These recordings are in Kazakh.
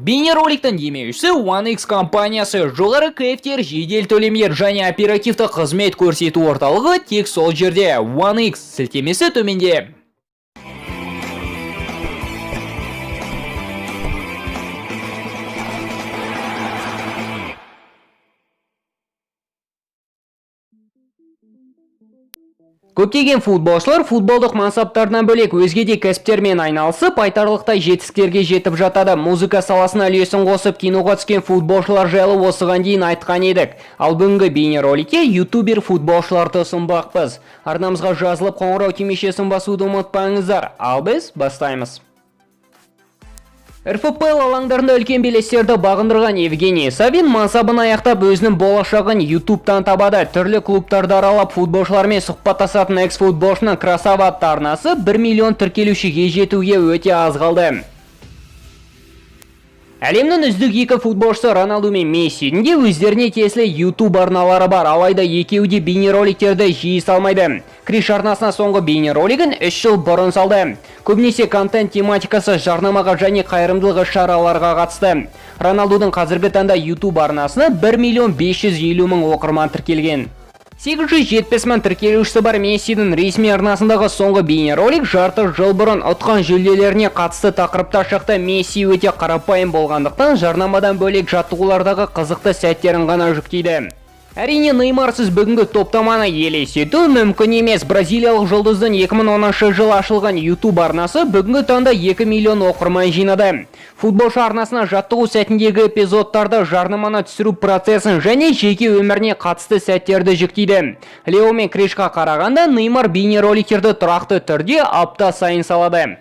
Бейнероликтің демеушісі One X компаниясы. Жоғары кайфтер, жедел төлемдер және оперативті қызмет көрсету орталығы тек сол жерде. One X сілтемесі төменде. Көптеген футболшылар футболдық мансаптарынан бөлек өзге де кәсіптермен айналысып, айтарлықтай жетістіктерге жетіп жатады. Музыка саласына үлесін қосып, киноға түскен футболшылар жайлы осыған дейін айтқан едік. Ал бүгінгі бейнероликте ютубер футболшыларды ұсынбақпыз. Арнамызға жазылып, қоңырау түймешесін басуды ұмытпаңыздар. Ал біз бастаймыз. РФПЛ алаңдарында үлкен белестерді бағындырған Евгений Савин мансабын аяқтап өзінің болашағын ютубтан табады. Түрлі клубтарды аралап футболшылармен сұхбаттасатын экс-футболшының Красава атты арнасы 1 миллион тіркелушіге жетуге өте аз қалды. Әлемнің үздік екі футболшысы Роналду мен Мессидің де өздеріне тиесілі YouTube арналары бар, алайда екеуі де бейнероликтерді жиі салмайды. Криш арнасына соңғы бейнеролигін 3 жыл бұрын салды. Көбінесе контент тематикасы жарнамаға және қайырымдылық шараларға қатысты. Роналдудың қазіргі таңда YouTube арнасына 1 миллион 550 мың оқырман тіркелген. 870 мың тіркелушісі бар Мессидің ресми арнасындағы соңғы бейнеролик жарты жыл бұрын ұтқан жүлделеріне қатысты тақырыпта шықты. Месси өте қарапайым болғандықтан жарнамадан бөлек жаттығулардағы қызықты сәттерін ғана жүктейді. Әрине, Неймарсыз бүгінгі топтаманы елестету мүмкін емес. Бразилиялық жұлдыздың 2010 жыл ашылған YouTube арнасы бүгінгі таңда 2 миллион оқырман жинады. Футболшы арнасына жаттығу сәтіндегі эпизодтарды, жарнаманы түсіру процесін және жеке өміріне қатысты сәттерді жүктейді. Лео мен Кришқа қарағанда Неймар бейнероликтерді тұрақты түрде апта сайын салады.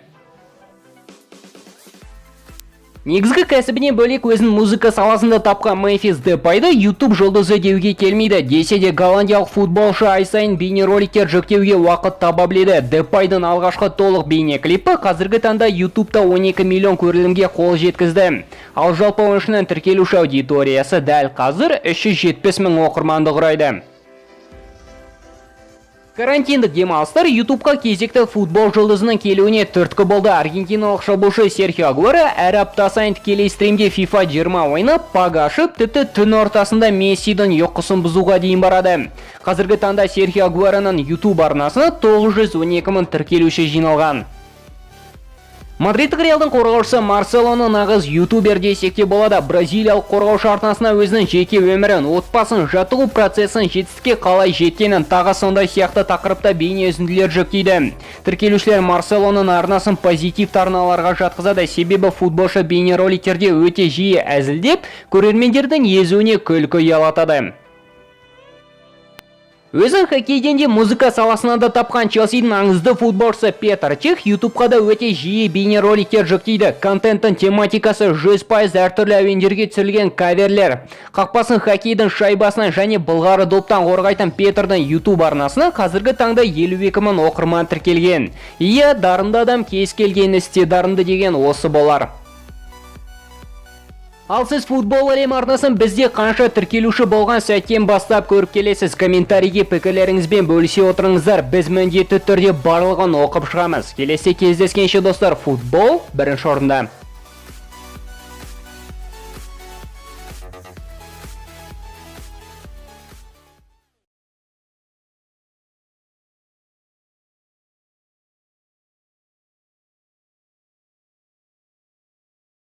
Негізгі кәсібінен бөлек өзін музыка саласында тапқан Мемфис Депайды YouTube жұлдызы деуге келмейді. Десе де голландиялық футболшы ай сайын бейнероликтер жүктеуге уақыт таба біледі. Депайдың алғашқы толық бейнеклипі қазіргі таңда YouTube'та 12 миллион көрілімге қол жеткізді. Ал жалпы ойыншының тіркелуші аудиториясы дәл қазір 370 мың оқырманды құрайды. Карантиндік демалыстар YouTube'қа кезекті футбол жұлдызының келуіне түрткі болды. Аргентиналық шабуылшы Серхио Агуэро әр апта сайын тікелей стримде FIFA 20 ойнап, паг ашып, тіпті түн ортасында Мессидің ұйқысын бұзуға дейін барады. Қазіргі таңда Серхио Агуэроның YouTube арнасына 912 мың тіркелуші жиналған. Мадридтік Реалдың қорғаушысы Марселоны нағыз ютубер десек те болады. Бразилиялық қорғаушы арнасына өзінің жеке өмірін, отбасын, жаттығу процесін, жетістікке қалай жеткенін, тағы сондай сияқты тақырыпта бейне үзінділер жүктейді. Тіркелушілер Марселоның арнасын позитивті арналарға жатқызады, себебі футболшы бейнероликтерде өте жиі әзілдеп, көрермендердің езуіне күлкі ұялатады. Өзін хоккейден де музыка саласынан да тапқан Челсидің аңызды футболшысы Петр Чех YouTube'қа да өте жиі бейнероликтер жүктейді. Контенттің тематикасы 100% әртүрлі әуендерге түсірілген каверлер. Қақпасын хоккейдің шайбасынан және былғары доптан қорғайтын Петрдің YouTube арнасына қазіргі таңда 52 мың оқырман тіркелген. Иә, дарынды адам кез келген істе дарынды деген осы болар. Ал сіз футбол әлем арнасын бізде қанша тіркелуші болған сәттен бастап көріп келесіз? Комментарийге пікірлеріңізбен бөлісе отырыңыздар. Біз міндетті түрде барлығын оқып шығамыз. Келесі кездескенше достар, футбол бірінші орында.